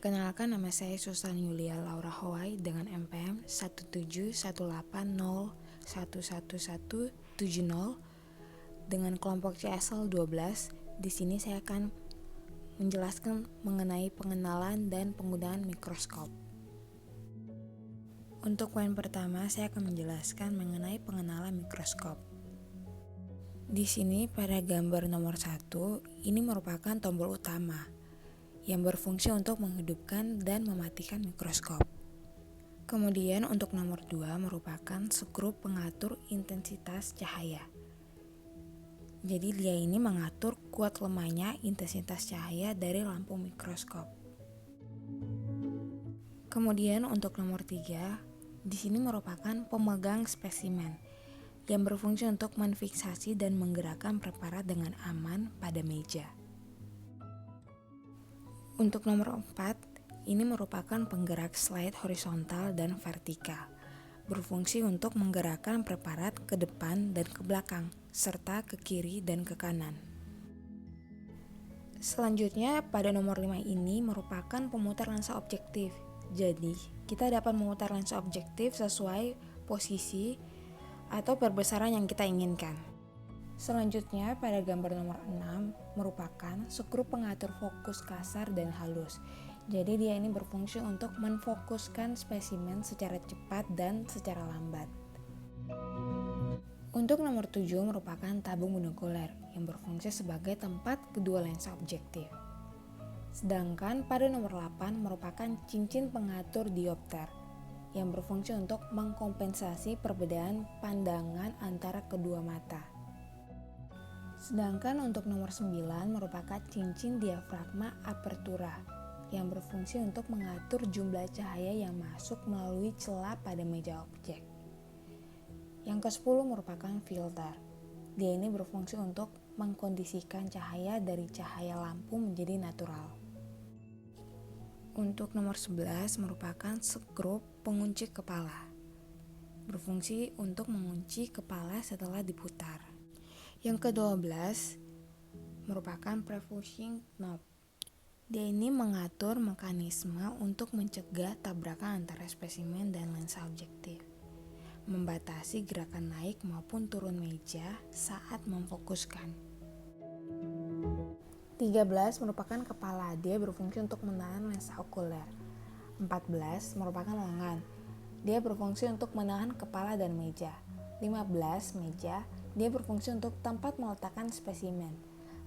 Perkenalkan, nama saya Susan Yulia Laura Howai dengan NPM 17180111170 dengan kelompok CSL 12. Di sini saya akan menjelaskan mengenai pengenalan dan penggunaan mikroskop. Untuk poin pertama, saya akan menjelaskan mengenai pengenalan mikroskop. Di sini pada gambar nomor 1, ini merupakan tombol utama yang berfungsi untuk menghidupkan dan mematikan mikroskop. Kemudian untuk nomor 2 merupakan skrup pengatur intensitas cahaya. Jadi dia ini mengatur kuat lemahnya intensitas cahaya dari lampu mikroskop. Kemudian untuk nomor 3, di sini merupakan pemegang spesimen yang berfungsi untuk menfiksasi dan menggerakkan preparat dengan aman pada meja. Untuk nomor 4, ini merupakan penggerak slide horizontal dan vertikal, berfungsi untuk menggerakkan preparat ke depan dan ke belakang, serta ke kiri dan ke kanan. Selanjutnya, pada nomor 5 ini merupakan pemutar lensa objektif. Jadi, kita dapat memutar lensa objektif sesuai posisi atau perbesaran yang kita inginkan. Selanjutnya, pada gambar nomor 6 merupakan skrup pengatur fokus kasar dan halus. Jadi dia ini berfungsi untuk menfokuskan spesimen secara cepat dan secara lambat. Untuk nomor 7 merupakan tabung binokuler yang berfungsi sebagai tempat kedua lensa objektif. Sedangkan pada nomor 8 merupakan cincin pengatur diopter yang berfungsi untuk mengkompensasi perbedaan pandangan antara kedua mata. Sedangkan untuk nomor 9 merupakan cincin diafragma apertura yang berfungsi untuk mengatur jumlah cahaya yang masuk melalui celah pada meja objek. Yang ke-10 merupakan filter. Dia ini berfungsi untuk mengkondisikan cahaya dari cahaya lampu menjadi natural. Untuk nomor 11 merupakan skrup pengunci kepala. Berfungsi untuk mengunci kepala setelah diputar. Yang ke-12 merupakan prefusion knob. Dia ini mengatur mekanisme untuk mencegah tabrakan antara spesimen dan lensa objektif, membatasi gerakan naik maupun turun meja saat memfokuskan. 13 merupakan kepala. Dia berfungsi untuk menahan lensa okuler. 14 merupakan lengan. Dia berfungsi untuk menahan kepala dan meja. 15 meja. Dia berfungsi untuk tempat meletakkan spesimen.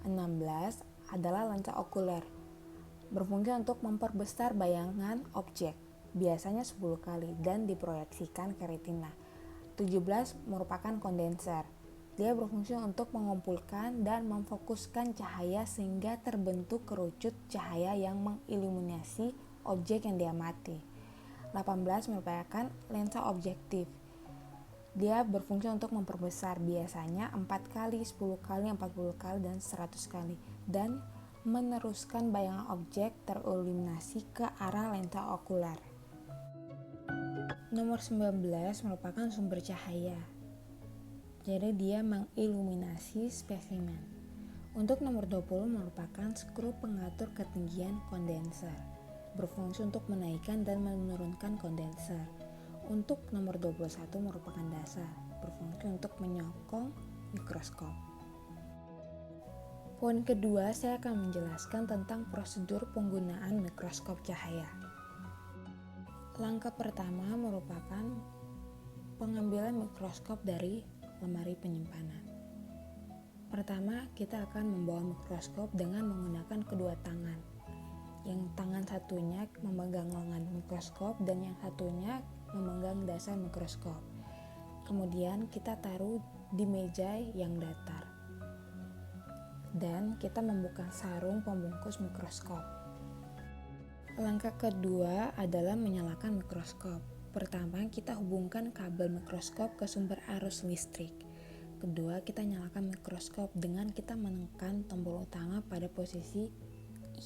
16 adalah lensa okuler. Berfungsi untuk memperbesar bayangan objek, biasanya 10 kali, dan diproyeksikan ke retina. 17 merupakan kondenser. Dia berfungsi untuk mengumpulkan dan memfokuskan cahaya sehingga terbentuk kerucut cahaya yang mengiluminasi objek yang diamati. 18 merupakan lensa objektif. Dia berfungsi untuk memperbesar, biasanya 4 kali, 10 kali, 40 kali, dan 100 kali, dan meneruskan bayangan objek teriluminasi ke arah lensa okuler. Nomor 19 merupakan sumber cahaya. Jadi dia mengiluminasi spesimen. Untuk nomor 20 merupakan skrup pengatur ketinggian kondenser. Berfungsi untuk menaikkan dan menurunkan kondenser. Untuk nomor 21 merupakan dasar, berfungsi untuk menyokong mikroskop. Poin kedua, saya akan menjelaskan tentang prosedur penggunaan mikroskop cahaya. Langkah pertama merupakan pengambilan mikroskop dari lemari penyimpanan. Pertama, kita akan membawa mikroskop dengan menggunakan kedua tangan. Yang tangan satunya memegang lengan mikroskop dan yang satunya memegang dasar mikroskop. Kemudian kita taruh di meja yang datar. Dan kita membuka sarung pembungkus mikroskop. Langkah kedua adalah menyalakan mikroskop. Pertama, kita hubungkan kabel mikroskop ke sumber arus listrik. Kedua, kita nyalakan mikroskop dengan kita menekan tombol utama pada posisi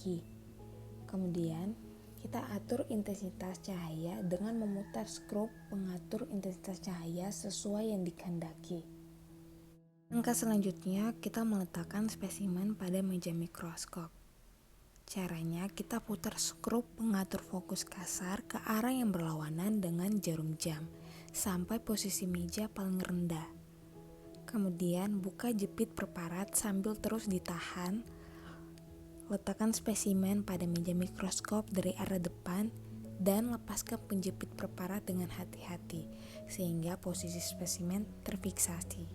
I. Kemudian, kita atur intensitas cahaya dengan memutar skrup pengatur intensitas cahaya sesuai yang dikehendaki. Langkah selanjutnya, kita meletakkan spesimen pada meja mikroskop. Caranya kita putar skrup pengatur fokus kasar ke arah yang berlawanan dengan jarum jam sampai posisi meja paling rendah. Kemudian buka jepit perparat sambil terus ditahan. Letakkan spesimen pada meja mikroskop dari arah depan dan lepaskan penjepit perparat dengan hati-hati sehingga posisi spesimen terfiksasi.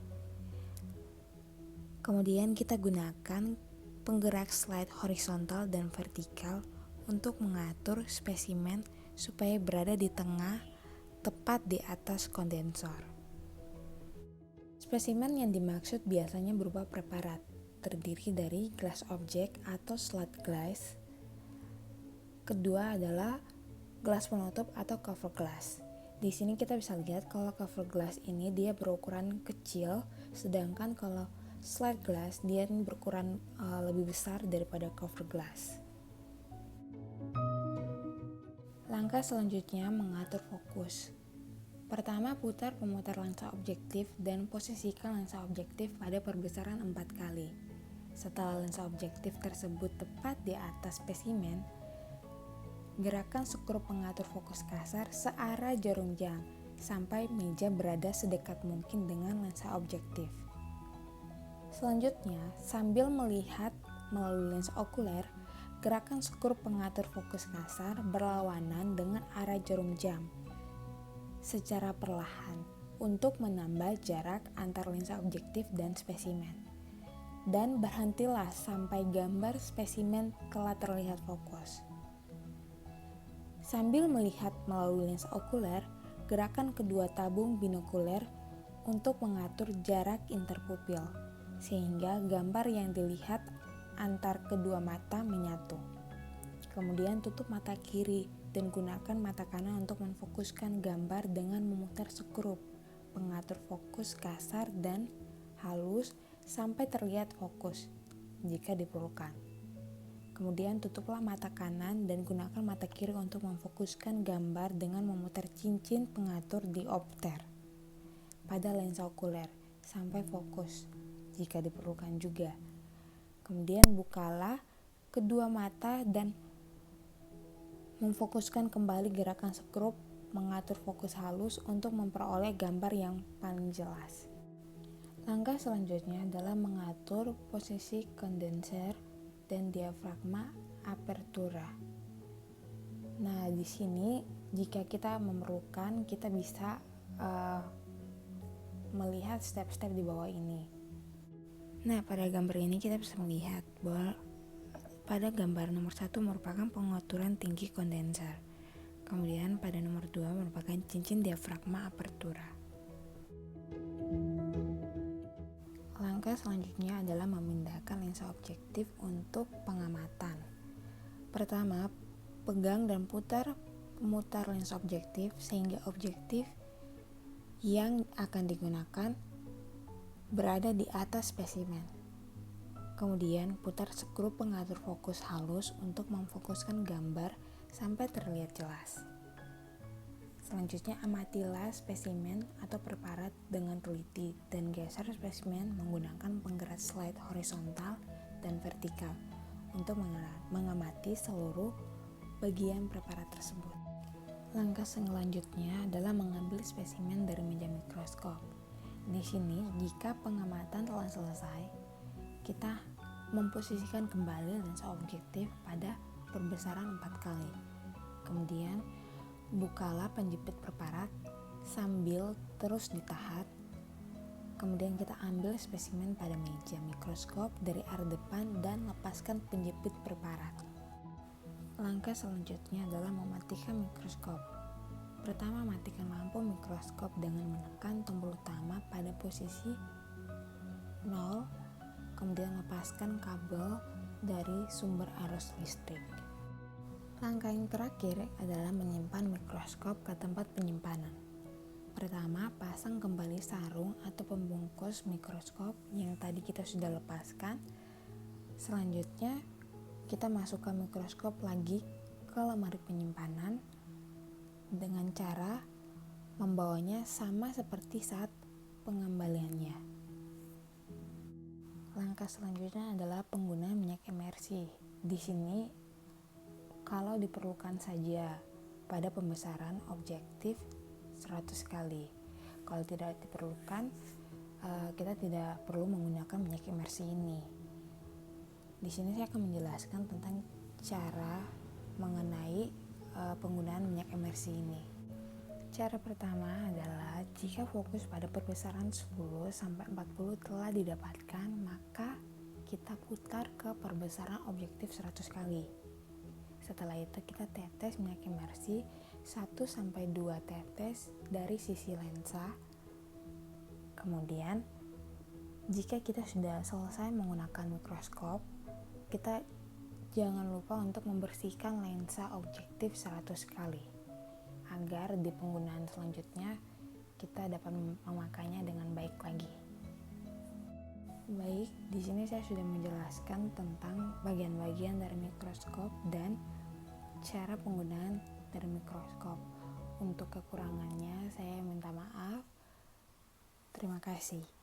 Kemudian kita gunakan penggerak slide horizontal dan vertikal untuk mengatur spesimen supaya berada di tengah tepat di atas kondensor. Spesimen yang dimaksud biasanya berupa preparat, terdiri dari glass object atau slide glass. Kedua adalah gelas penutup atau cover glass. Di sini kita bisa lihat kalau cover glass ini dia berukuran kecil, sedangkan kalau slide glass dia berukuran lebih besar daripada cover glass. Langkah selanjutnya mengatur fokus. Pertama, putar pemutar lensa objektif dan posisikan lensa objektif pada perbesaran 4 kali. Setelah lensa objektif tersebut tepat di atas spesimen, gerakan skrup pengatur fokus kasar searah jarum jam sampai meja berada sedekat mungkin dengan lensa objektif. Selanjutnya, sambil melihat melalui lensa okuler, gerakan skrup pengatur fokus kasar berlawanan dengan arah jarum jam secara perlahan untuk menambah jarak antar lensa objektif dan spesimen. Dan berhentilah sampai gambar spesimen telah terlihat fokus. Sambil melihat melalui lensa okuler, gerakan kedua tabung binokuler untuk mengatur jarak interpupil, sehingga gambar yang dilihat antar kedua mata menyatu. Kemudian tutup mata kiri dan gunakan mata kanan untuk memfokuskan gambar dengan memutar skrup pengatur fokus kasar dan halus sampai terlihat fokus jika diperlukan. Kemudian tutuplah mata kanan dan gunakan mata kiri untuk memfokuskan gambar dengan memutar cincin pengatur diopter pada lensa okuler sampai fokus jika diperlukan juga. Kemudian bukalah kedua mata dan memfokuskan kembali gerakan skrup mengatur fokus halus untuk memperoleh gambar yang paling jelas. Langkah selanjutnya adalah mengatur posisi kondenser dan diafragma apertura. Nah, di sini jika kita memerlukan, kita bisa melihat step-step di bawah ini. Nah, pada gambar ini kita bisa melihat bahwa pada gambar nomor 1 merupakan pengaturan tinggi kondenser. Kemudian pada nomor 2 merupakan cincin diafragma apertura. Langkah selanjutnya adalah memindahkan lensa objektif untuk pengamatan. Pertama, pegang dan putar pemutar lensa objektif sehingga objektif yang akan digunakan berada di atas spesimen. Kemudian putar skrup pengatur fokus halus untuk memfokuskan gambar sampai terlihat jelas. Selanjutnya amatilah spesimen atau preparat dengan teliti dan geser spesimen menggunakan penggerak slide horizontal dan vertikal untuk mengamati seluruh bagian preparat tersebut. Langkah selanjutnya adalah mengambil spesimen dari meja mikroskop. Di sini, jika pengamatan telah selesai, kita memposisikan kembali lensa objektif pada perbesaran 4 kali. Kemudian, bukalah penjepit perparat sambil terus ditahan. Kemudian kita ambil spesimen pada meja mikroskop dari arah depan dan lepaskan penjepit perparat. Langkah selanjutnya adalah mematikan mikroskop. Pertama, matikan lampu mikroskop dengan menekan tombol utama pada posisi 0, kemudian lepaskan kabel dari sumber arus listrik. Langkah yang terakhir adalah menyimpan mikroskop ke tempat penyimpanan. Pertama, pasang kembali sarung atau pembungkus mikroskop yang tadi kita sudah lepaskan. Selanjutnya, kita masukkan mikroskop lagi ke lemari penyimpanan dengan cara membawanya sama seperti saat pengembaliannya. Langkah selanjutnya adalah penggunaan minyak emersi. Di sini kalau diperlukan saja pada pembesaran objektif 100 kali. Kalau tidak diperlukan, kita tidak perlu menggunakan minyak imersi ini. Di sini saya akan menjelaskan tentang cara mengenai penggunaan minyak imersi ini. Cara pertama adalah jika fokus pada perbesaran 10-40 telah didapatkan, maka kita putar ke perbesaran objektif 100 kali. Setelah itu kita tetes minyak imersi 1-2 tetes dari sisi lensa. Kemudian jika kita sudah selesai menggunakan mikroskop, kita jangan lupa untuk membersihkan lensa objektif 100 kali agar di penggunaan selanjutnya kita dapat memakainya dengan baik lagi. Baik, di sini saya sudah menjelaskan tentang bagian-bagian dari mikroskop dan cara penggunaan dari mikroskop. Untuk kekurangannya saya minta maaf. Terima kasih.